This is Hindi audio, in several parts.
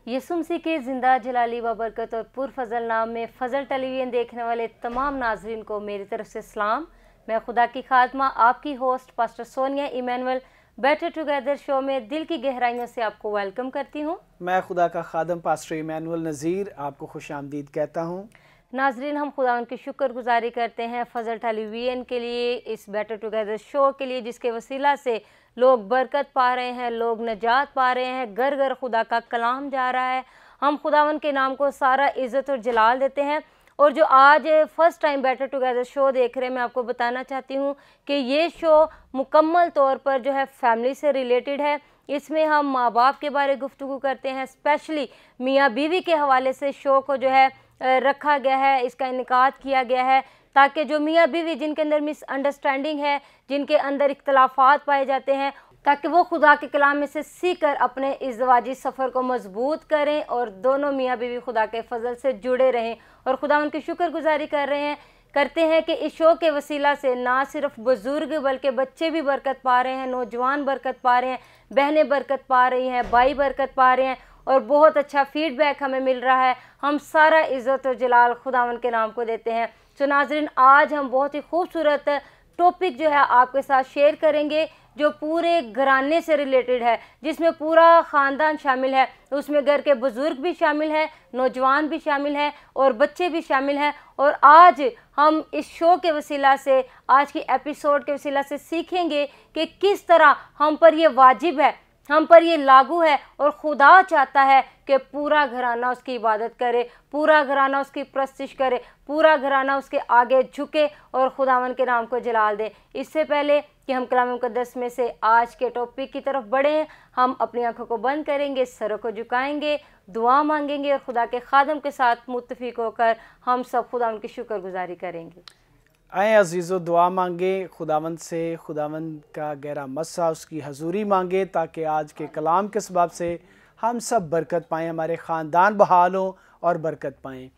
यीशु मसीह के ज़िंदा जलाली बरकत और पुरफजल नाम में फजल टेलीविज़न देखने वाले तमाम नाजरीन को मेरी तरफ से सलाम। मैं खुदा की खादमा आपकी host pastor Sonia Emmanuel better together show में दिल की गहराइयों से आपको वेलकम करती हूँ। मैं खुदा का खादम पास्टर इमैनुअल नज़ीर आपको खुशामदीद कहता हूँ। नाजरीन, हम खुदा उनकी शुक्रगुजारी करते हैं फजल टेलीविज़न के लिए, इस बेटर टुगेदर शो के लिए जिसके वसीला से लोग बरकत पा रहे हैं, लोग नजात पा रहे हैं, घर घर खुदा का कलाम जा रहा है। हम खुदावन के नाम को सारा इज़्ज़त और जलाल देते हैं। और जो आज first time better together show देख रहे हैं, मैं आपको बताना चाहती हूँ कि ये शो मुकम्मल तौर पर जो है फैमिली से रिलेटेड है। इसमें हम माँ बाप के बारे गुफ्तगू करते हैं, स्पेशली मियाँ बीवी के हवाले से शो को जो है रखा गया है, इसका इनकाद किया गया है ताकि जो मियाँ बीवी जिनके अंदर मिसअंडरस्टैंडिंग है, जिनके अंदर इख्तलाफात पाए जाते हैं, ताकि वो खुदा के कलाम में से सीख कर अपने इज़्वाजी सफ़र को मजबूत करें और दोनों मियाँ बीवी खुदा के फजल से जुड़े रहें। और खुदा उनकी शुक्रगुजारी करते हैं कि इस शो के वसीला से ना सिर्फ बुज़ुर्ग बल्कि बच्चे भी बरकत पा रहे हैं, नौजवान बरकत पा रहे हैं, बहनें बरकत पा रही हैं, भाई बरकत पा रहे हैं और बहुत अच्छा फीडबैक हमें मिल रहा है। हम सारा इज़्ज़त और जलाल खुदावन के नाम को देते हैं। तो नाज़रीन, आज हम बहुत ही खूबसूरत टॉपिक जो है आपके साथ शेयर करेंगे जो पूरे घराने से रिलेटेड है, जिसमें पूरा ख़ानदान शामिल है। उसमें घर के बुज़ुर्ग भी शामिल हैं, नौजवान भी शामिल हैं और बच्चे भी शामिल हैं। और आज हम इस शो के वसीला से, आज की एपिसोड के वसीला से सीखेंगे कि किस तरह हम पर ये वाजिब है, हम पर ये लागू है और खुदा चाहता है कि पूरा घराना उसकी इबादत करे, पूरा घराना उसकी प्रस्तिश करे, पूरा घराना उसके आगे झुके और खुदावन के नाम को जलाल दे। इससे पहले कि हम कलाम मुक़द्दस में से आज के टॉपिक की तरफ बढ़ें, हम अपनी आंखों को बंद करेंगे, सरों को झुकाएंगे, दुआ मांगेंगे और खुदा के खादम के साथ मुत्तफिक होकर हम सब खुदावन की शुक्रगुजारी करेंगे। आए अजीज़ो, दुआ मांगे खुदावंद से, खुदावंद का गहरा मस्सा, उसकी हजूरी मांगे ताकि आज के कलाम के सबब से हम सब बरकत पाएँ, हमारे ख़ानदान बहाल हों और बरकत पाएँ।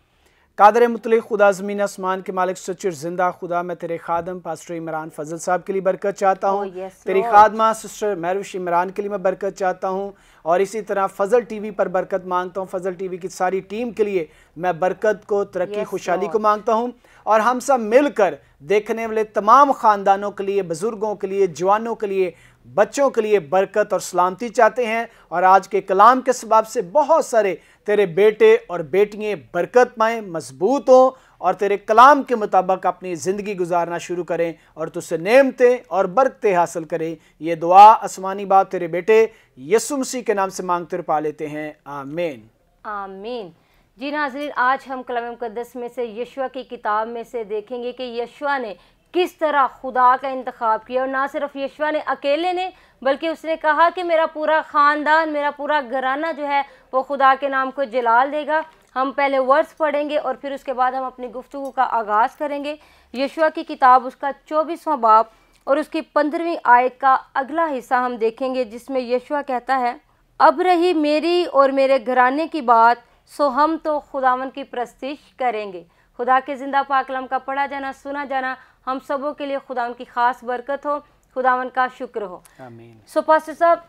कादर मुतलिक खुदा ज़मीन आसमान के मालिक सच्चे और ज़िंदा खुदा, मैं तेरे खादम पास्टर इमरान फजल साहब के लिए बरकत चाहता हूँ। तेरी खादमा सिस्टर महरुश इमरान के लिए मैं बरकत चाहता हूँ और इसी तरह फ़जल टीवी पर बरकत मांगता हूँ। फ़जल टीवी की सारी टीम के लिए मैं बरकत को, तरक्की, खुशहाली को मांगता हूँ और हम सब मिलकर देखने वाले तमाम ख़ानदानों के लिए, बुज़ुर्गों के लिए, जवानों के लिए, बच्चों के लिए बरकत और सलामती चाहते हैं। और आज के कलाम के सबब से बहुत सारे तेरे बेटे और बेटियाँ बरकत पाएँ, मजबूत हों और तेरे कलाम के मुताबिक अपनी ज़िंदगी गुजारना शुरू करें और तुझसे नेमतें और बरकतें हासिल करें। ये दुआ आसमानी बाप तेरे बेटे यीशु मसीह के नाम से मांगते और पा लेते हैं, आमीन आमीन। जी नाज़रीन, आज हम कलाम मुक़द्दस में से यशुआ की किताब में से देखेंगे कि यशुआ ने किस तरह खुदा का इंतखाब किया। और ना सिर्फ यशुआ ने अकेले ने, बल्कि उसने कहा कि मेरा पूरा ख़ानदान, मेरा पूरा घराना जो है वो खुदा के नाम को जलाल देगा। हम पहले वर्ड्स पढ़ेंगे और फिर उसके बाद हम अपनी गुफ्तगू का आगाज़ करेंगे। यशुआ की किताब उसका 24वां बाब और उसकी 15वीं आयत का अगला हिस्सा हम देखेंगे, जिसमें यशुआ कहता है, अब रही मेरी और मेरे घराने की बात, सो हम तो खुदावन की प्रस्तिश करेंगे। खुदा के ज़िंदा पाक कलाम का पढ़ा जाना, सुना जाना हम सबों के लिए खुदावन की ख़ास बरकत हो, खुदावन का शुक्र हो, आमीन। सो पास्टर साहब,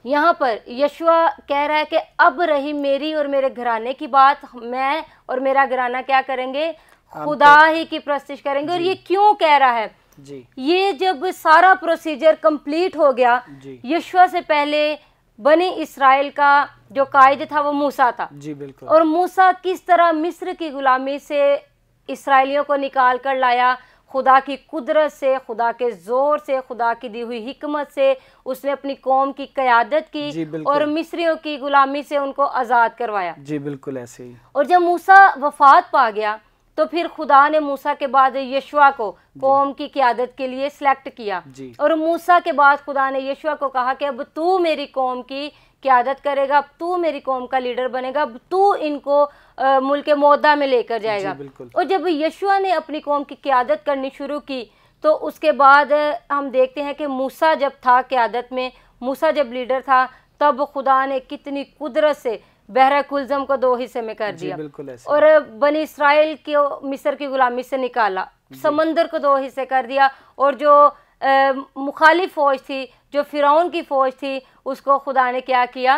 यहाँ पर यशुआ कह रहा है कि अब रही मेरी और मेरे घराने की बात, मैं और मेरा घराना क्या करेंगे? खुदा ही की प्रस्तिश करेंगे। और ये क्यों कह रहा है जी? ये जब सारा प्रोसीजर कंप्लीट हो गया, यशुआ से पहले बनी इस्राएल का जो कायद था वो मूसा था जी, बिल्कुल। और मूसा किस तरह मिस्र की गुलामी से इसराइलियों को निकाल कर लाया, खुदा की कुदरत से, खुदा के जोर से, खुदा की दी हुई हिकमत से उसने अपनी कौम की क़यादत की और मिस्रियों की गुलामी से उनको आज़ाद करवाया जी, बिल्कुल ऐसे ही। और जब मूसा वफात पा गया तो फिर खुदा ने मूसा के बाद यशुआ को कौम की क़यादत के लिए सिलेक्ट किया और मूसा के बाद खुदा ने यशुआ को कहा कि अब तू मेरी कौम की क़यादत करेगा, अब तू मेरी कौम का लीडर बनेगा, अब तू इनको मुल्क मोदा में लेकर जाएगा। और जब यशुआ ने अपनी कौम की क़यादत करनी शुरू की तो उसके बाद हम देखते हैं कि मूसा जब था क़यादत में, मूसा जब लीडर था, तब खुदा ने कितनी कुदरत से बहरा कुलज़म को 2 हिस्से में कर दिया और बनी इस्राइल को मिस्र की गुलामी से निकाला, समंदर को 2 हिस्से कर दिया और जो मुखालिफ फौज थी, जो फिरौन की फौज थी, उसको खुदा ने क्या किया?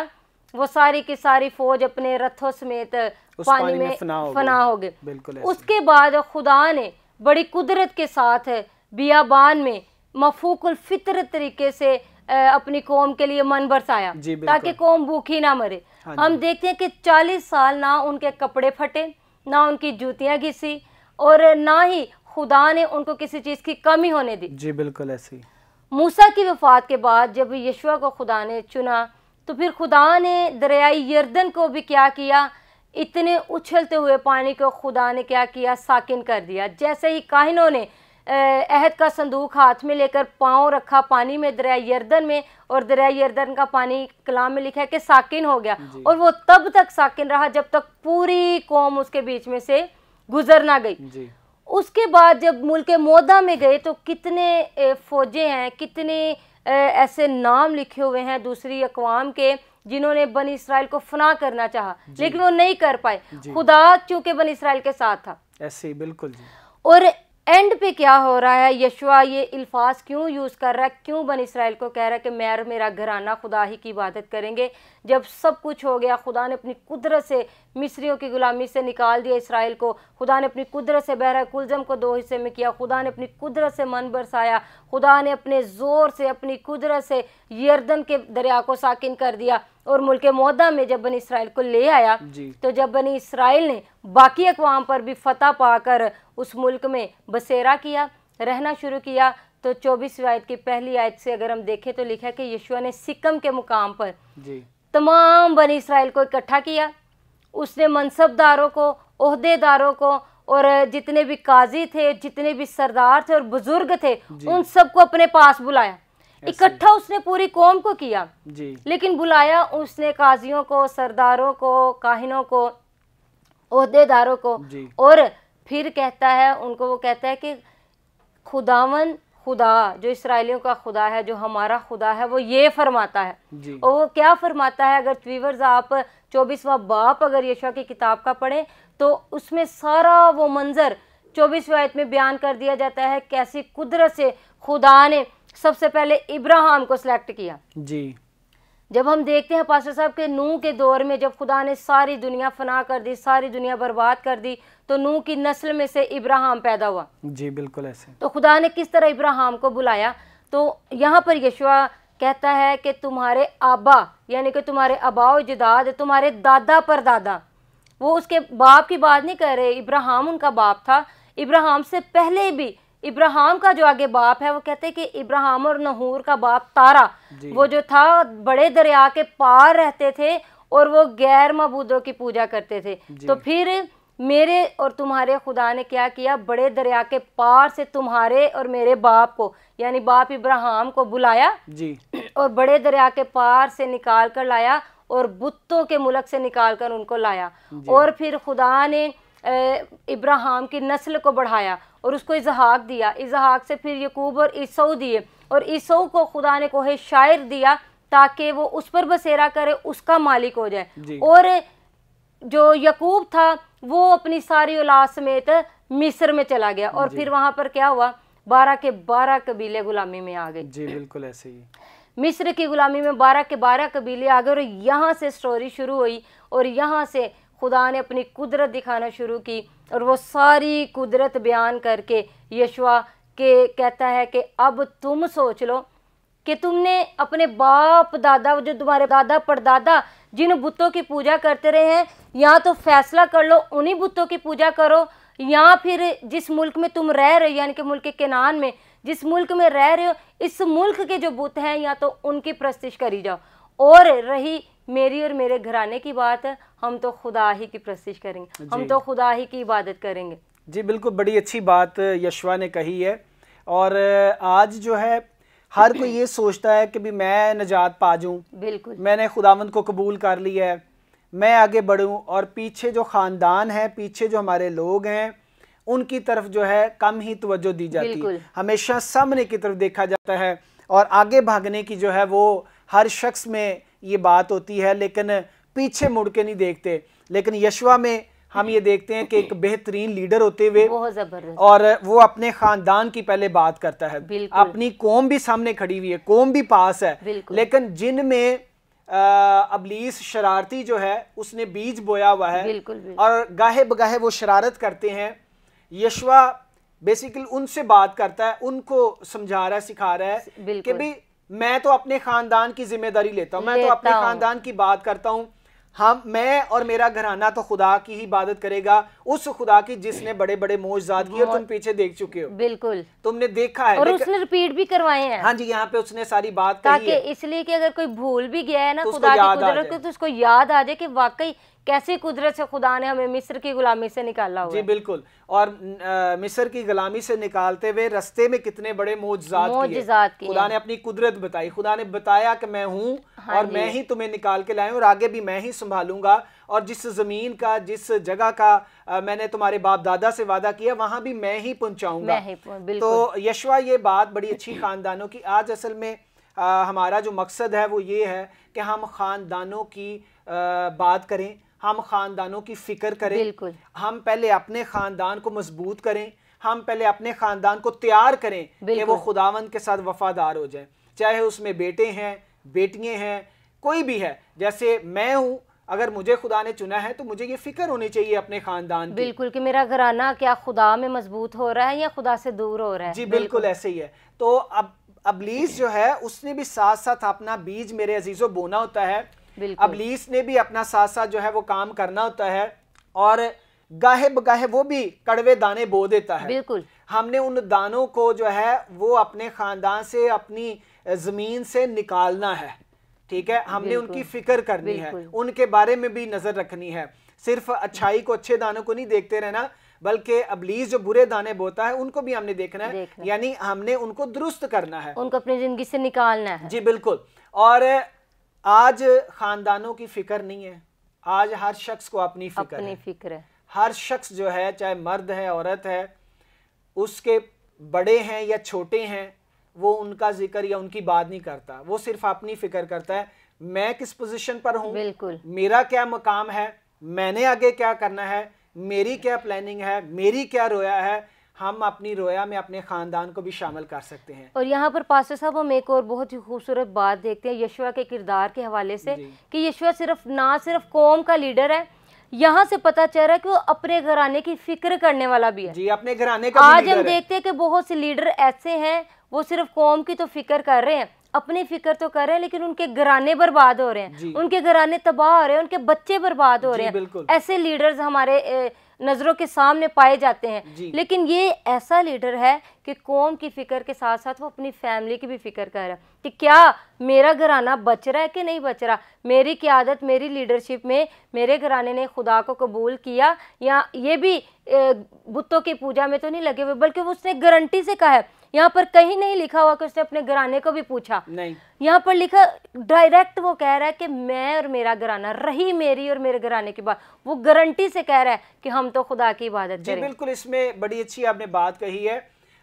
वो सारी की सारी फौज अपने रथों समेत पानी में फना हो गए। बिल्कुल। उसके बाद खुदा ने बड़ी कुदरत के साथ बियाबान में मफूकुल फितरत तरीके से अपनी कौम के लिए मन बरसाया ताकि कौम भूखी ना मरे। हम देखते हैं कि 40 साल ना उनके कपड़े फटे, ना उनकी जूतियां घिसी, और ना ही खुदा ने उनको किसी चीज की कमी होने दी। जी बिल्कुल ऐसी। मूसा की वफात के बाद जब यशुआ को खुदा ने चुना तो फिर खुदा ने दरियाई यर्दन को भी क्या किया, इतने उछलते हुए पानी को खुदा ने क्या किया, साकिन कर दिया। जैसे ही काहिनों ने अहद का संदूक हाथ में लेकर पांव रखा पानी में दरिया यर्दन में, और दरिया यर्दन का पानी कलाम में लिखा है कि साकिन हो गया, और वो तब तक साकिन रहा जब तक पूरी कौम उसके बीच में से गुजर ना गई। उसके बाद जब मुल्क मोदा में गए तो कितने फौजें हैं, कितने ऐसे नाम लिखे हुए हैं दूसरी अक़वाम के जिन्होंने बनी इसराइल को फना करना चाहा, लेकिन वो नहीं कर पाए। खुदा चूंकि बनी इसराइल के साथ था। ऐसे बिल्कुल जी। और एंड पे क्या हो रहा है, यशुआ ये अल्फाज क्यों यूज़ कर रहा है, क्यों बनी इसराइल को कह रहा है कि मैं और मेरा घराना खुदा ही की इबादत करेंगे। जब सब कुछ हो गया, खुदा ने अपनी कुदरत से मिस्रियों की गुलामी से निकाल दिया इसराइल को, खुदा ने अपनी कुदरत से बहरा कुलजम को 2 हिस्से में किया, खुदा ने अपनी कुदरत से मन बरसाया, खुदा ने अपने ज़ोर से अपनी कुदरत से यर्दन के दरिया को साकिन कर दिया, और मुल्क मोदा में जब बनी इसराइल को ले आया तो जब बनी इसराइल ने बाकी अक़वाम पर भी फतह पाकर उस मुल्क में बसेरा किया, रहना शुरू किया, तो 24वीं आयत की पहली आयत से अगर हम देखें तो लिखा है कि यशुआ ने सिकम के मुकाम पर तमाम बनी इसराइल को इकट्ठा किया। उसने मनसबदारों को, ओहदेदारों को, और जितने भी काजी थे, जितने भी सरदार थे और बुजुर्ग थे, उन सबको अपने पास बुलाया। इकट्ठा उसने पूरी कौम को किया जी। लेकिन बुलाया उसने काजियों को, सरदारों को, काहिनों को, ओहदेदारों को, और फिर कहता है उनको, वो कहता है कि खुदावन खुदा जो इसराइलियों का खुदा है, जो हमारा खुदा है, वो ये फरमाता है। और वो क्या फरमाता है, अगर व्यूअर्स आप 24वां बाप अगर यशुआ की किताब का पढ़ें तो उसमें सारा वो मंजर 24वीं आयत में बयान कर दिया जाता है, कैसी कुदरत से खुदा ने सबसे पहले इब्राहिम को सिलेक्ट किया जी। जब हम देखते हैं पास्टर साहब के नूह के दौर में जब खुदा ने सारी दुनिया फना कर दी, सारी दुनिया बर्बाद कर दी, तो नूह की नस्ल में से इब्राहिम पैदा हुआ जी। बिल्कुल ऐसे। तो खुदा ने किस तरह इब्राहिम को बुलाया, तो यहाँ पर यशुआ कहता है कि तुम्हारे आबा यानी कि तुम्हारे आबाओ जदाद, तुम्हारे दादा परदादा, वो उसके बाप की बात नहीं कर रहे, इब्राहिम उनका बाप था। इब्राहिम से पहले भी इब्राहिम का जो आगे बाप है, वो कहते हैं कि इब्राहिम और नहूर का बाप तारा, वो जो था बड़े दरिया के पार रहते थे और वो गैर मबूदों की पूजा करते थे। तो फिर मेरे और तुम्हारे खुदा ने क्या किया, बड़े दरिया के पार से तुम्हारे और मेरे बाप को यानी बाप इब्राहिम को बुलाया जी, और बड़े दरिया के पार से निकाल कर लाया और बुतों के मुल्क से निकाल कर उनको लाया। और फिर खुदा ने इब्राहिम की नस्ल को बढ़ाया और उसको इजहाक दिया, इजहाक से फिर यकूब और ईसौ दिए, और ईसौ को खुदा ने कोहे शायर दिया ताकि वो उस पर बसेरा करे, उसका मालिक हो जाए। और जो यकूब था वो अपनी सारी औलाद समेत मिस्र में चला गया, और फिर वहां पर क्या हुआ, 12 के 12 कबीले गुलामी में आ गए जी। बिल्कुल ऐसे ही मिस्र की गुलामी में 12 के 12 कबीले आ गए, और यहाँ से स्टोरी शुरू हुई, और यहाँ से खुदा ने अपनी कुदरत दिखाना शुरू की, और वो सारी कुदरत बयान करके यशुआ के कहता है कि अब तुम सोच लो कि तुमने अपने बाप दादा, जो तुम्हारे दादा परदादा जिन बुतों की पूजा करते रहे हैं, या तो फैसला कर लो उन्हीं बुतों की पूजा करो, या फिर जिस मुल्क में तुम रह रहे हो यानी कि मुल्क केनान में जिस मुल्क में रह रहे हो, इस मुल्क के जो बुत हैं या तो उनकी प्रस्तिश करी जाओ, और रही मेरी और मेरे घराने की बात है, हम तो खुदा ही की प्रस्तिश करेंगे, हम तो खुदा ही की इबादत करेंगे जी। बिल्कुल बड़ी अच्छी बात यशुआ ने कही है। और आज जो है हर कोई ये सोचता है कि भी मैं नजात पा जाऊं, बिल्कुल मैंने खुदावंद को कबूल कर लिया है, मैं आगे बढ़ूं, और पीछे जो ख़ानदान है, पीछे जो हमारे लोग हैं, उनकी तरफ जो है कम ही तवज्जो दी जाती है, हमेशा सामने की तरफ देखा जाता है, और आगे भागने की जो है वो हर शख्स में ये बात होती है, लेकिन पीछे मुड़ के नहीं देखते। लेकिन यशुआ में हम ये देखते हैं कि एक बेहतरीन लीडर होते हुए बहुत जबरदस्त, और वो अपने खानदान की पहले बात करता है, अपनी कौम भी सामने खड़ी हुई है, कौम भी पास है, लेकिन जिनमें अबलीस शरारती जो है उसने बीज बोया हुआ है। बिल्कुल, बिल्कुल। और गाहे बगाहे वो शरारत करते हैं। यशवा बेसिकली उनसे बात करता है, उनको समझा रहा है, सिखा रहा है कि भाई मैं तो अपने खानदान की जिम्मेदारी लेता हूं, मैं तो अपने खानदान की बात करता हूं। मैं और मेरा घराना तो खुदा की ही इबादत करेगा, उस खुदा की जिसने बड़े बड़े मौजज़ात किए और तुम पीछे देख चुके हो। बिल्कुल, तुमने देखा है और उसने रिपीट भी करवाए हैं। हाँ जी, यहाँ पे उसने सारी बात कही है, इसलिए कि अगर कोई भूल भी गया है ना खुदा की कुदरत को, तो उसको याद आ जाए कि वाकई कैसी कुदरत से खुदा ने हमें मिस्र की गुलामी से निकाला हुआ। जी बिल्कुल। और मिस्र की गुलामी से निकालते हुए रास्ते में कितने बड़े मौजज़ात किए। खुदा ने अपनी कुदरत बताई, खुदा ने बताया कि मैं हूँ और मैं ही तुम्हें निकाल के लाया और आगे भी मैं ही संभालूंगा। और जिस जमीन का, जिस जगह का मैंने तुम्हारे बाप दादा से वादा किया, वहां भी मैं ही पहुंचाऊंगा। तो यशवा ये बात बड़ी अच्छी खानदानों की। आज असल में हमारा जो मकसद है वो ये है कि हम खानदानों की बात करें, हम खानदानों की फिक्र करें। हम पहले अपने खानदान को मजबूत करें, हम पहले अपने खानदान को तैयार करें कि वो खुदावंद के साथ वफादार हो जाए, चाहे उसमें बेटे हैं, बेटियां हैं, कोई भी है। जैसे मैं हूं, अगर मुझे खुदा ने चुना है तो मुझे ये फिक्र होनी चाहिए अपने खानदान की। बिल्कुल, कि मेरा घराना क्या खुदा में मजबूत हो रहा है या खुदा से दूर हो रहा है। जी बिल्कुल ऐसे ही है। तो अब अबलीस जो है उसने भी साथ साथ अपना बीज मेरे अजीजों बोना होता है। अबलीस ने भी अपना साथ साथ जो है वो काम करना होता है, और गाहे बगाहे वो भी कड़वे दाने बो देता है। बिल्कुल, हमने उन दानों को जो है वो अपने खानदान से, अपनी जमीन से निकालना है। ठीक है, हमने उनकी फिक्र करनी है, उनके बारे में भी नजर रखनी है। सिर्फ अच्छाई को, अच्छे दानों को नहीं देखते रहना, बल्कि अबलीस जो बुरे दाने बोता है उनको भी हमने देखना है। यानी हमने उनको दुरुस्त करना है, उनको अपनी जिंदगी से निकालना है। जी बिल्कुल। और आज खानदानों की फिक्र नहीं है, आज हर शख्स को अपनी फिक्र है। हर शख्स जो है, चाहे मर्द है, औरत है, उसके बड़े हैं या छोटे हैं, वो उनका जिक्र या उनकी बात नहीं करता। वो सिर्फ अपनी फिक्र करता है, मैं किस पोजीशन पर हूँ, बिल्कुल, मेरा क्या मकाम है, मैंने आगे क्या करना है, मेरी क्या प्लानिंग है, मेरी क्या रोया है। हम अपनी रोया में अपने खानदान को भी शामिल कर सकते हैं। और यहाँ पर पास्टर साहब हम एक और बहुत ही खूबसूरत बात देखते हैं यशवा के किरदार के हवाले से, कि यशवा ना सिर्फ कौम का लीडर है, यहाँ से पता चल रहा है कि वो अपने घराने की फिक्र करने वाला भी है। जी, अपने घराने का आज हम देखते हैं कि बहुत से लीडर ऐसे हैं, वो सिर्फ कौम की तो फिक्र कर रहे हैं, अपनी फिक्र तो कर रहे हैं, लेकिन उनके घराने बर्बाद हो रहे हैं, उनके घराने तबाह हो रहे हैं, उनके बच्चे बर्बाद हो रहे हैं। ऐसे लीडर्स हमारे नजरों के सामने पाए जाते हैं। लेकिन ये ऐसा लीडर है कि कौम की फिक्र के साथ साथ वो अपनी फैमिली की भी फिक्र कर रहा है कि क्या मेरा घराना बच रहा है कि नहीं बच रहा, मेरी क़यादत, मेरी लीडरशिप में मेरे घराने ने खुदा को कबूल किया, या ये भी बुतों की पूजा में तो नहीं लगे हुए, बल्कि उसने गारंटी से कहा है। यहाँ पर कहीं नहीं लिखा हुआ कि उसने अपने घराने को भी पूछा, नहीं, यहाँ पर लिखा डायरेक्ट वो कह रहा है कि मैं और मेरा घराना, रही मेरी और मेरे घराने की बात, वो गारंटी से कह रहा है कि हम तो खुदा की इबादत करें। बिल्कुल, इसमें बड़ी अच्छी आपने बात कही है।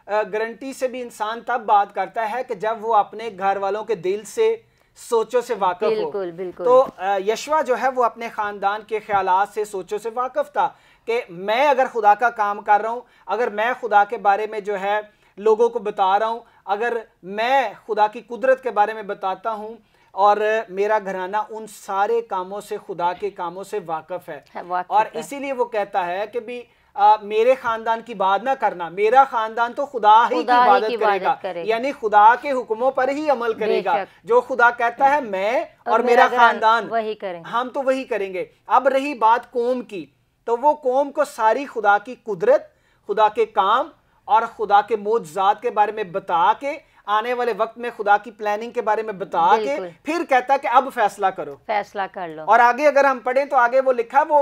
गारंटी से भी इंसान तब बात करता है कि जब वो अपने घर वालों के दिल से, सोचों से वाकिफ हो। बिल्कुल, बिल्कुल। तो यशवा जो है वो अपने खानदान के ख्यालात से, सोचों से वाकिफ था कि मैं अगर खुदा का काम कर रहा हूँ, अगर मैं खुदा के बारे में जो है लोगों को बता रहा हूँ, अगर मैं खुदा की कुदरत के बारे में बताता हूँ, और मेरा घराना उन सारे कामों से, खुदा के कामों से वाकिफ है। और इसीलिए वो कहता है कि भी मेरे खानदान की बात ना करना, मेरा खानदान तो खुदा ही की इबादत करेगा, यानी खुदा के हुक्मों पर ही अमल करेगा। जो खुदा कहता है मैं और मेरा खानदान वही करेंगे, हम तो वही करेंगे। अब रही बात कौम की, तो वो कौम को सारी खुदा की कुदरत, खुदा के काम और खुदा के मौजज़ात के बारे में बता के, आने वाले वक्त में खुदा की प्लानिंग के बारे में बता के, फिर कहता है कि अब फैसला करो, फैसला कर लो। और आगे अगर हम पढ़ें तो आगे वो लिखा, वो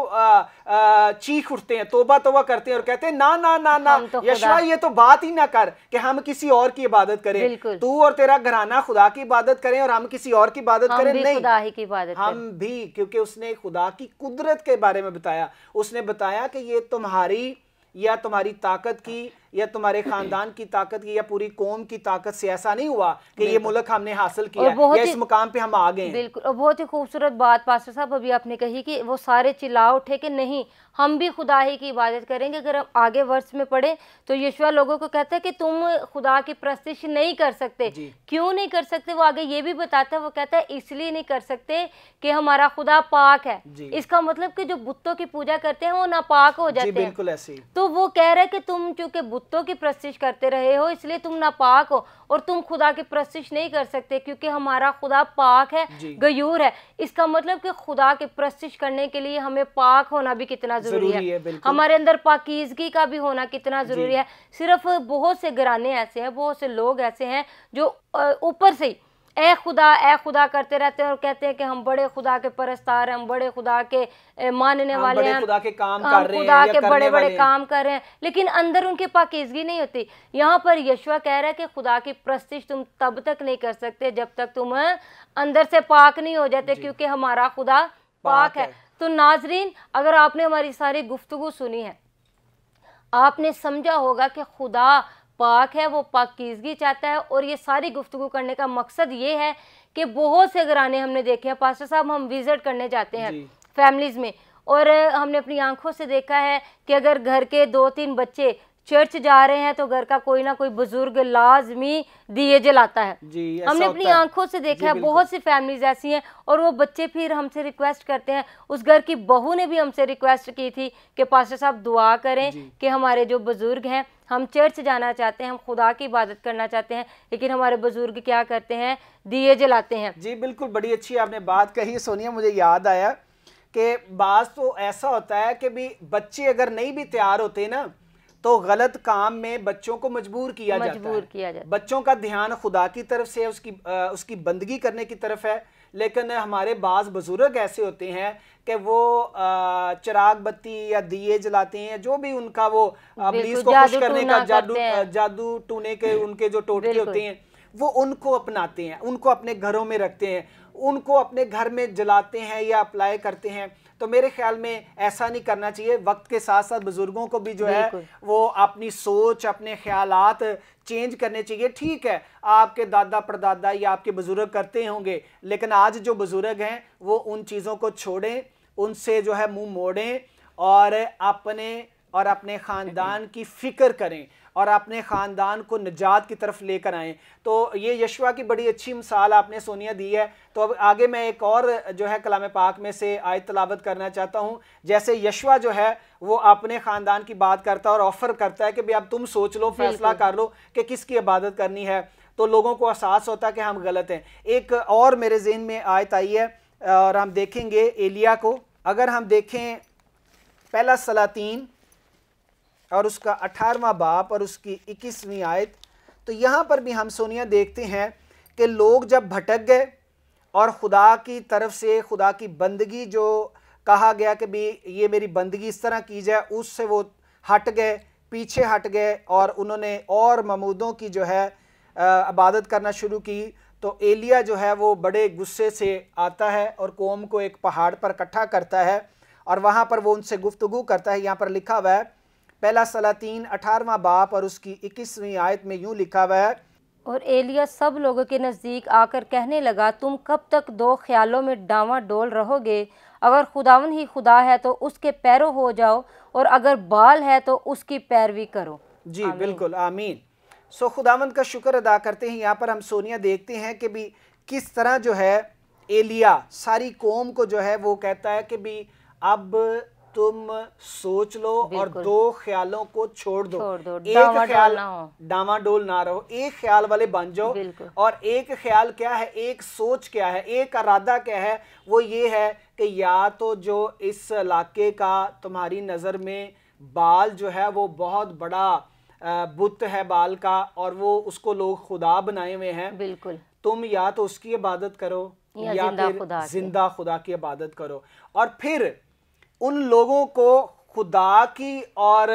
चीख उठते हैं, तोबा तोबा करते हैं और कहते हैं ना ना ना ना, तो यशवा ये तो बात ही ना कर कि हम किसी और की इबादत करें, तू और तेरा घराना खुदा की इबादत करें और हम किसी और की इबादत करें। नहीं, खुदा ही की इबादत हम भी, क्योंकि उसने खुदा की कुदरत के बारे में बताया। उसने बताया कि ये तुम्हारी या तुम्हारी ताकत की या तुम्हारे खानदान की ताकत की या पूरी कौम की ताकत से ऐसा नहीं हुआ कि ये मुल्क हमने हासिल किया या इस मुकाम पे हम आ गए। बिल्कुल, और बहुत ही खूबसूरत बात पास्टर साहब अभी आपने कही कि वो सारे चिल्ला उठे कि नहीं, हम भी खुदा ही की इबादत करेंगे। अगर हम आगे वर्ष में पढ़े तो यीशु लोगों को कहता है कि तुम खुदा की प्रस्तिश नहीं कर सकते। क्यों नहीं कर सकते? वो आगे ये भी बताता है, वो कहता है इसलिए नहीं कर सकते कि हमारा खुदा पाक है। इसका मतलब कि जो बुतों की पूजा करते हैं वो नापाक हो जाते हैं। बिल्कुल ऐसे। तो वो कह रहा है कि तुम चूंकि बुतों की प्रस्तिश करते रहे हो इसलिए तुम नापाक हो और तुम खुदा की प्रस्तिश नहीं कर सकते, क्योंकि हमारा खुदा पाक है, गयूर है। इसका मतलब कि खुदा की प्रस्तिश करने के लिए हमें पाक होना भी कितना जरूरी है। हमारे अंदर पाकीज़गी का भी होना कितना जरूरी है। सिर्फ बहुत से घराने ऐसे हैं, बहुत से लोग ऐसे हैं जो ऊपर से ए खुदा करते रहते हैं और कहते हैं कि हम बड़े खुदा के परस्तार हैं, हम बड़े खुदा के मानने वाले हैं, खुदा के काम कर रहे हैं, खुदा के बड़े बड़े काम कर रहे हैं, लेकिन अंदर उनकी पाकीज़गी नहीं होती। यहाँ पर यीशु कह रहा है कि खुदा की प्रस्तिश तुम तब तक नहीं कर सकते जब तक तुम अंदर से पाक नहीं हो जाते, क्योंकि हमारा खुदा पाक है। तो नाजरीन, अगर आपने हमारी सारी गुफ्तगू सुनी है, आपने समझा होगा कि खुदा पाक है, वो पाकीज़गी चाहता है। और ये सारी गुफ्तगू करने का मकसद ये है कि बहुत से घराने हमने देखे हैं पास्टर साहब, हम विजिट करने जाते हैं फैमिलीज़ में, और हमने अपनी आंखों से देखा है कि अगर घर के 2-3 बच्चे चर्च जा रहे हैं तो घर का कोई ना कोई बुजुर्ग लाजमी दिए जलाता है। हमने अपनी आंखों से देखा है, बहुत सी फैमिलीज ऐसी हैं। और वो बच्चे फिर हमसे रिक्वेस्ट करते हैं, उस घर की बहू ने भी हमसे रिक्वेस्ट की थी कि पास्टर साहब दुआ करें कि हमारे जो बुजुर्ग हैं, हम चर्च जाना चाहते हैं, हम खुदा की इबादत करना चाहते हैं, लेकिन हमारे बुजुर्ग क्या करते हैं, दिए जलाते हैं। जी बिल्कुल, बड़ी अच्छी आपने बात कही सोनिया। मुझे याद आया कि बात तो ऐसा होता है कि भी बच्चे अगर नहीं भी तैयार होते ना तो गलत काम में बच्चों को मजबूर किया जाता है। बच्चों का ध्यान खुदा की तरफ से उसकी बंदगी करने की तरफ है, लेकिन हमारे बाज बुजुर्ग ऐसे होते हैं कि वो चिराग बत्ती या दिए जलाते हैं, जो भी उनका वो इब्लीस को खुश करने का जादू टूने के उनके जो टोटके होते हैं वो उनको अपनाते हैं, उनको अपने घरों में रखते हैं, उनको अपने घर में जलाते हैं या अप्लाई करते हैं। तो मेरे ख्याल में ऐसा नहीं करना चाहिए। वक्त के साथ साथ बुजुर्गों को भी जो है वो अपनी सोच, अपने ख्यालात चेंज करने चाहिए। ठीक है, आपके दादा परदादा या आपके बुजुर्ग करते होंगे, लेकिन आज जो बुजुर्ग हैं वो उन चीज़ों को छोड़ें, उनसे जो है मुंह मोड़ें और अपने ख़ानदान की फ़िक्र करें और अपने ख़ानदान को निजात की तरफ लेकर आएँ। तो ये यशवा की बड़ी अच्छी मिसाल आपने सोनिया दी है। तो अब आगे मैं एक और जो है कलाम पाक में से आयत तलावत करना चाहता हूँ। जैसे यशवा जो है वो अपने ख़ानदान की बात करता है और ऑफ़र करता है कि भाई अब तुम सोच लो, फैसला कर लो कि किसकी इबादत करनी है। तो लोगों को एहसास होता है कि हम गलत हैं। एक और मेरे ज़हन में आयत आई है और हम देखेंगे एलिया को। अगर हम देखें पहला सलातीन और उसका 18वां बाब और उसकी 21वीं आयत, तो यहाँ पर भी हम सोनिया देखते हैं कि लोग जब भटक गए और खुदा की तरफ से खुदा की बंदगी जो कहा गया कि भी ये मेरी बंदगी इस तरह की जाए, उससे वो हट गए, पीछे हट गए और उन्होंने और ममूदों की जो है इबादत करना शुरू की। तो एलिया जो है वो बड़े गुस्से से आता है और कौम को एक पहाड़ पर इकट्ठा करता है और वहाँ पर वो उनसे गुफ्तगू करता है। यहाँ पर लिखा हुआ है पहला सलातीन 18वां बाब और उसकी 21वीं आयत में यूँ लिखा हुआ है, और एलिया सब लोगों के नज़दीक आकर कहने लगा, तुम कब तक दो ख्यालों में डावाडोल रहोगे? अगर खुदावन ही खुदा है तो उसके पैरों हो जाओ, और अगर बाल है तो उसकी पैरवी करो। जी बिल्कुल, आमीन। सो खुदावंद का शुक्र अदा करते हैं। यहाँ पर हम सोनिया देखते हैं कि भी किस तरह जो है एलिया सारी कौम को जो है वो कहता है कि भी अब तुम सोच लो और दो ख्यालों को छोड़ दो। एक ख्याल डामाडोल ना रहो, एक ख्याल वाले बन जाओ। और एक ख्याल क्या है, एक सोच क्या है, एक इरादा क्या है, वो ये है कि या तो जो इस इलाके का तुम्हारी नज़र में बाल जो है वो बहुत बड़ा बुत है बाल का और वो उसको लोग खुदा बनाए हुए हैं, बिल्कुल तुम या तो उसकी इबादत करो या फिर जिंदा खुदा की इबादत करो। और फिर उन लोगों को खुदा की और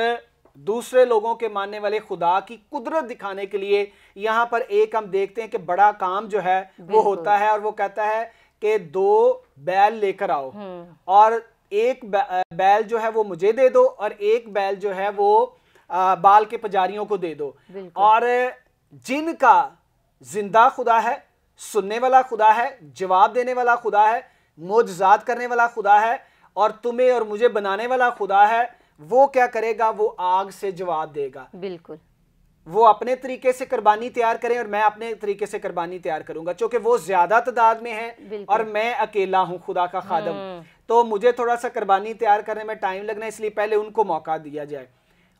दूसरे लोगों के मानने वाले खुदा की कुदरत दिखाने के लिए यहाँ पर एक हम देखते हैं कि बड़ा काम जो है वो होता है और वो कहता है कि 2 बैल लेकर आओ और एक बैल जो है वो मुझे दे दो और एक बैल जो है वो बाल के पुजारियों को दे दो। और जिनका जिंदा खुदा है, सुनने वाला खुदा है, जवाब देने वाला खुदा है, मोजज़ात करने वाला खुदा है और तुम्हें और मुझे बनाने वाला खुदा है, वो क्या करेगा? वो आग से जवाब देगा। बिल्कुल, वो अपने तरीके से कुर्बानी तैयार करें और मैं अपने तरीके से कुर्बानी तैयार करूंगा, क्योंकि वो ज्यादा तादाद में है और मैं अकेला हूं खुदा का खादम। तो मुझे थोड़ा सा कुर्बानी तैयार करने में टाइम लगना, इसलिए पहले उनको मौका दिया जाए।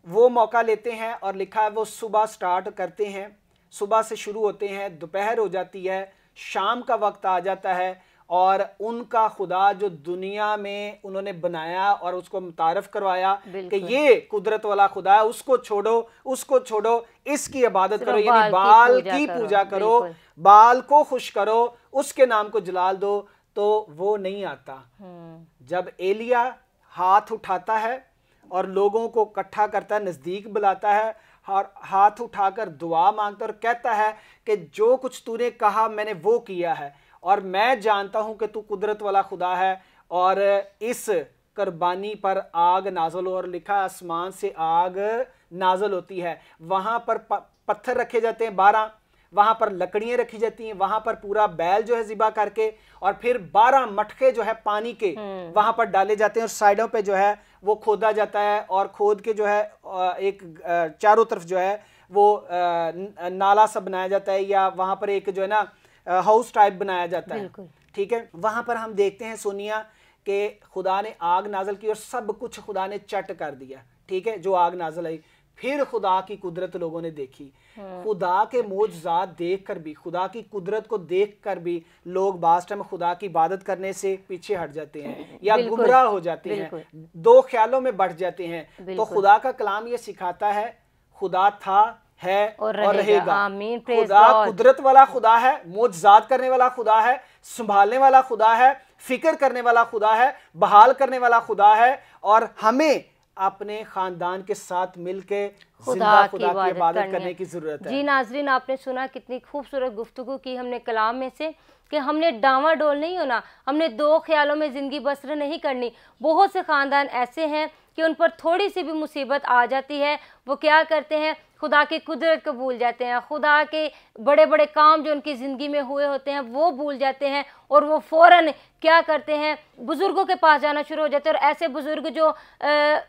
वो मौका लेते हैं और लिखा है वो सुबह स्टार्ट करते हैं, सुबह से शुरू होते हैं, दोपहर हो जाती है, शाम का वक्त आ जाता है और उनका खुदा जो दुनिया में उन्होंने बनाया और उसको मुतारफ करवाया कि ये कुदरत वाला खुदा है, उसको छोड़ो, उसको छोड़ो, इसकी इबादत करो, यानी बाल की पूजा करो, बाल को खुश करो, उसके नाम को जलाल दो, तो वो नहीं आता। जब एलिया हाथ उठाता है और लोगों को इकट्ठा करता है, नजदीक बुलाता है और हाथ उठाकर दुआ मांगता है और कहता है कि जो कुछ तूने कहा मैंने वो किया है और मैं जानता हूं कि तू कुदरत वाला खुदा है, और इस कुर्बानी पर आग नाजल हो, और लिखा आसमान से आग नाजल होती है। वहां पर पत्थर रखे जाते हैं 12, वहां पर लकड़ियां रखी जाती हैं, वहां पर पूरा बैल जो है ज़िबा करके, और फिर 12 मटके जो है पानी के वहां पर डाले जाते हैं और साइडों पे जो है वो खोदा जाता है और खोद के जो है एक चारों तरफ जो है वो नाला सा बनाया जाता है, या वहां पर एक जो है ना हाउस टाइप बनाया जाता है। ठीक है, वहां पर हम देखते हैं सोनिया कि खुदा ने आग नाजल की और सब कुछ खुदा ने चट कर दिया। ठीक है, जो आग नाजल आई, फिर खुदा की कुदरत लोगों ने देखी। खुदा के मोजज़ात देखकर भी, खुदा की कुदरत को देखकर भी लोग बास टाइम खुदा की इबादत करने से पीछे हट जाते हैं या गुमराह हो जाते हैं, दो ख्यालों में बढ़ जाते हैं। तो खुदा का कलाम ये सिखाता है खुदा था, है और रहेगा। खुदा कुदरत वाला खुदा है, मोजज़ात करने वाला खुदा है, संभालने वाला खुदा है, फिक्र करने वाला खुदा है, बहाल करने वाला खुदा है, और हमें अपने खानदान के साथ मिलके खुदा की इबादत करने की जरूरत है। जी नाजरीन, आपने सुना कितनी खूबसूरत गुफ्तगू की हमने कलाम में से कि हमने डावाडोल नहीं होना, हमने दो ख्यालों में ज़िंदगी बसर नहीं करनी। बहुत से ख़ानदान ऐसे हैं कि उन पर थोड़ी सी भी मुसीबत आ जाती है, वो क्या करते हैं, खुदा की कुदरत को भूल जाते हैं, खुदा के बड़े बड़े काम जो उनकी ज़िंदगी में हुए होते हैं वो भूल जाते हैं, और वो फ़ौरन क्या करते हैं, बुज़ुर्गों के पास जाना शुरू हो जाते हैं। और ऐसे बुज़ुर्ग जो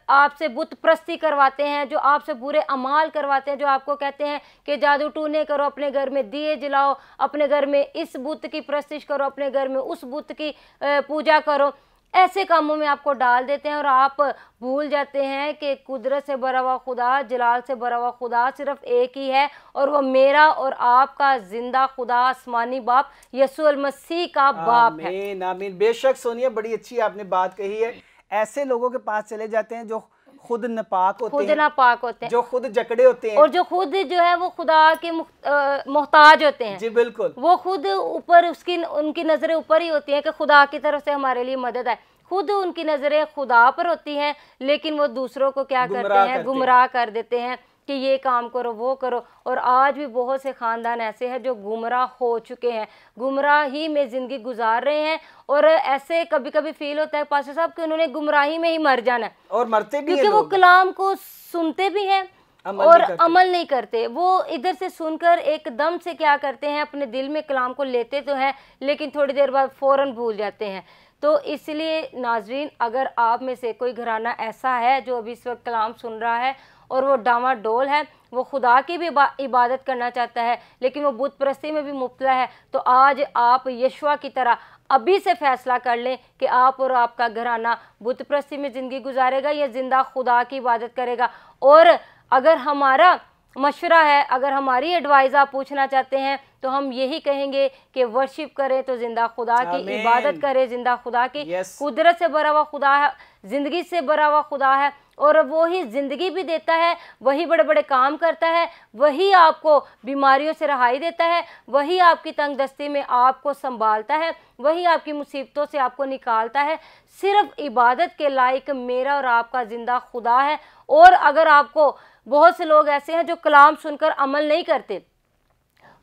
आपसे बुत प्रस्ती करवाते हैं, जो आपसे बुरे अमाल करवाते हैं, जो आपको कहते हैं कि जादू टूने करो, अपने घर में दिए जलाओ, अपने घर में इस बुत की प्रस्तिश करो, अपने घर में उस बुत की पूजा करो, ऐसे कामों में आपको डाल देते हैं और आप भूल जाते हैं कि कुदरत से भरा हुआ खुदा, जलाल से भरा हुआ खुदा सिर्फ एक ही है, और वो मेरा और आपका जिंदा खुदा, आसमानी बाप, यीशु मसीह का बाप है। आमीन आमीन। बेशक सोनिया, बड़ी अच्छी आपने बात कही है। ऐसे लोगों के पास चले जाते हैं जो खुद नापाक होते हैं, जो खुद जकड़े होते हैं, और जो खुद जो है वो खुदा के मोहताज होते हैं। जी बिल्कुल, वो खुद ऊपर, उनकी नजरें ऊपर ही होती हैं कि खुदा की तरफ से हमारे लिए मदद है। खुद उनकी नजरें खुदा पर होती हैं, लेकिन वो दूसरों को क्या करते हैं, गुमराह कर देते हैं कि ये काम करो, वो करो। और आज भी बहुत से ख़ानदान ऐसे हैं जो गुमराह हो चुके हैं, गुमराही में ज़िंदगी गुजार रहे हैं, और ऐसे कभी कभी फील होता है पास्टर साहब कि उन्होंने गुमराही में ही मर जाना है, और मरते भी, क्योंकि वो कलाम को सुनते भी हैं और अमल नहीं करते। वो इधर से सुनकर एकदम से क्या करते हैं, अपने दिल में कलाम को लेते तो हैं, लेकिन थोड़ी देर बाद फ़ौरन भूल जाते हैं। तो इसलिए नाजरीन, अगर आप में से कोई घराना ऐसा है जो अभी इस वक्त कलाम सुन रहा है और वो डामाडोल है, वो खुदा की भी इबादत करना चाहता है लेकिन वो बुत परस्ती में भी मुब्तला है, तो आज आप यशुआ की तरह अभी से फैसला कर लें कि आप और आपका घराना बुत परस्ती में ज़िंदगी गुजारेगा या जिंदा खुदा की इबादत करेगा। और अगर हमारा मशवरा है, अगर हमारी एडवाइस आप पूछना चाहते हैं, तो हम यही कहेंगे कि वर्शिप करें तो जिंदा खुदा की इबादत करें, जिंदा खुदा की। कुदरत से भरा हुआ खुदा है, ज़िंदगी से भरा हुआ खुदा है, और वही ज़िंदगी भी देता है, वही बड़े बड़े काम करता है, वही आपको बीमारियों से रहाई देता है, वही आपकी तंगदस्ती में आपको संभालता है, वही आपकी मुसीबतों से आपको निकालता है। सिर्फ इबादत के लायक मेरा और आपका ज़िंदा खुदा है। और अगर आपको, बहुत से लोग ऐसे हैं जो कलाम सुनकर अमल नहीं करते,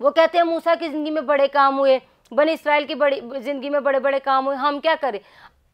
वो कहते हैं मूसा की ज़िंदगी में बड़े काम हुए, बनी इस्राइल की बड़ी ज़िंदगी में बड़े बड़े काम हुए, हम क्या करें।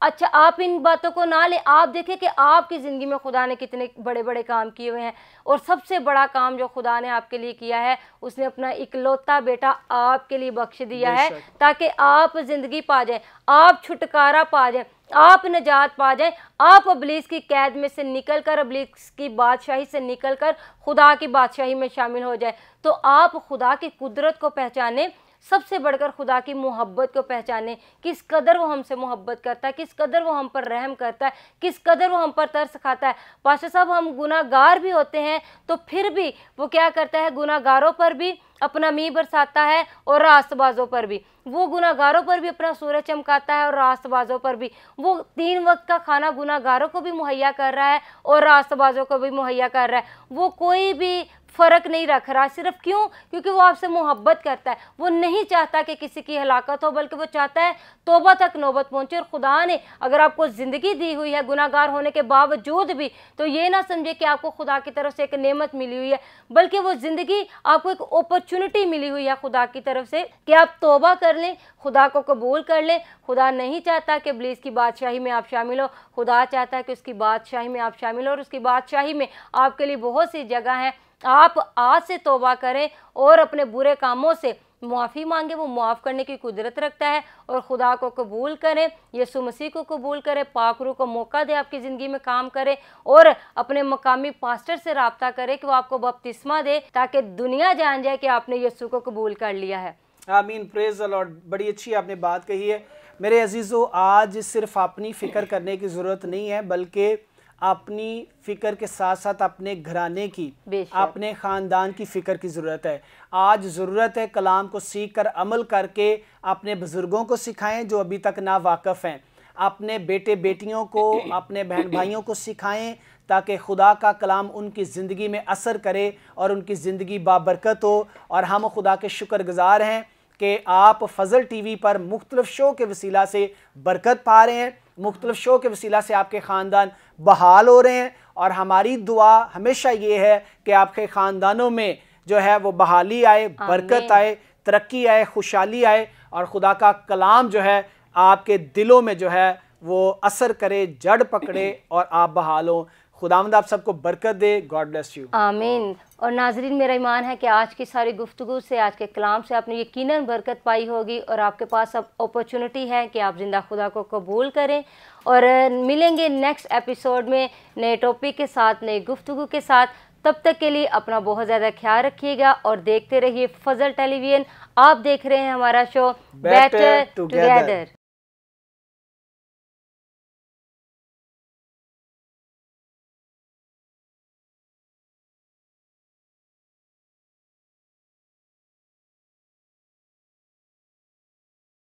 अच्छा, आप इन बातों को ना ले, आप देखें कि आपकी ज़िंदगी में खुदा ने कितने बड़े बड़े काम किए हुए हैं। और सबसे बड़ा काम जो खुदा ने आपके लिए किया है, उसने अपना इकलौता बेटा आपके लिए बख्श दिया है, ताकि आप ज़िंदगी पा जाए, आप छुटकारा पा जाए, आप निजात पा जाए, आप इब्लीस की कैद में से निकलकर, इब्लीस की बादशाही से निकलकर खुदा की बादशाही में शामिल हो जाए। तो आप खुदा की कुदरत को पहचाने, सबसे बढ़कर खुदा की मोहब्बत को पहचाने, किस कदर वो हमसे मोहब्बत करता है, किस कदर वो हम पर रहम करता है, किस कदर वो हम पर तरस खाता है। पास्टर साहब, हम गुनाहगार भी होते हैं तो फिर भी वो क्या करता है, गुनाहगारों पर भी अपना मींह बरसाता है और रास्तबाजों पर भी। वो गुनाहगारों पर भी अपना सूरज चमकाता है और रास्तबाजों पर भी। वो 3 वक्त का खाना गुनाहगारों को भी मुहैया कर रहा है और रास्तबाजों को भी मुहैया कर रहा है। वो कोई भी फ़र्क नहीं रख रहा। सिर्फ क्यों? क्योंकि वो आपसे मोहब्बत करता है। वो नहीं चाहता कि किसी की हलाकत हो, बल्कि वो चाहता है तौबा तक नौबत पहुंचे। और खुदा ने अगर आपको ज़िंदगी दी हुई है गुनाहगार होने के बावजूद भी, तो ये ना समझे कि आपको खुदा की तरफ से एक नेमत मिली हुई है, बल्कि वो ज़िंदगी आपको एक अपॉर्चुनिटी मिली हुई है खुदा की तरफ से कि आप तौबा कर लें, खुदा को कबूल कर लें। खुदा नहीं चाहता कि इब्लीस की बादशाही में आप शामिल हो। खुदा चाहता है कि उसकी बादशाही में आप शामिल हो, और उसकी बादशाही में आपके लिए बहुत सी जगह है। आप आज से तौबा करें और अपने बुरे कामों से मुआफ़ी मांगे। वो मुआफ़ करने की कुदरत रखता है। और खुदा को कबूल करें, यीशु मसीह को कबूल करें, पाक रूह को मौका दे आपकी ज़िंदगी में काम करे, और अपने मकामी पास्टर से रब्ता करें कि वो आपको बपतिस्मा दे, ताकि दुनिया जान जाए कि आपने यीशु को कबूल कर लिया है। आमीन, प्रेज द लॉर्ड। बड़ी अच्छी आपने बात कही है मेरे अजीज़ों। आज सिर्फ अपनी फ़िक्र करने की ज़रूरत नहीं है, बल्कि अपनी फ़िक्र के साथ साथ अपने घराने की, अपने ख़ानदान की फ़िक्र की ज़रूरत है। आज ज़रूरत है कलाम को सीख कर अमल करके अपने बुज़ुर्गों को सिखाएं जो अभी तक ना वाक़फ़ हैं, अपने बेटे बेटियों को, अपने बहन भाइयों को सिखाएं, ताकि खुदा का कलाम उनकी ज़िंदगी में असर करे और उनकी ज़िंदगी बाबरकत हो। और हम खुदा के शुक्रगुज़ार हैं कि आप फजल टीवी पर मुख्तलिफ़ शो के वसीला से बरकत पा रहे हैं, मुख्तलिफ़ शो के वसीला से आपके ख़ानदान बहाल हो रहे हैं। और हमारी दुआ हमेशा ये है कि आपके ख़ानदानों में जो है वो बहाली आए, बरकत आए, तरक्की आए, खुशहाली आए, और खुदा का कलाम जो है आपके दिलों में जो है वो असर करे, जड़ पकड़े और आप बहाल हो। खुदावंद आप सबको बरकत दे। God bless you. आमीन। और नाजरीन, मेरा ईमान है कि आज की सारी गुफ्तगू से, आज के कलाम से आपने यकीनन बरकत पाई होगी, और आपके पास अब अपॉर्चुनिटी है कि आप जिंदा खुदा को कबूल करें। और मिलेंगे नेक्स्ट एपिसोड में नए टॉपिक के साथ, नई गुफ्तगू के साथ। तब तक के लिए अपना बहुत ज़्यादा ख्याल रखिएगा और देखते रहिए फजल टेलीविजन। आप देख रहे हैं हमारा शो बेटर टुगेदर।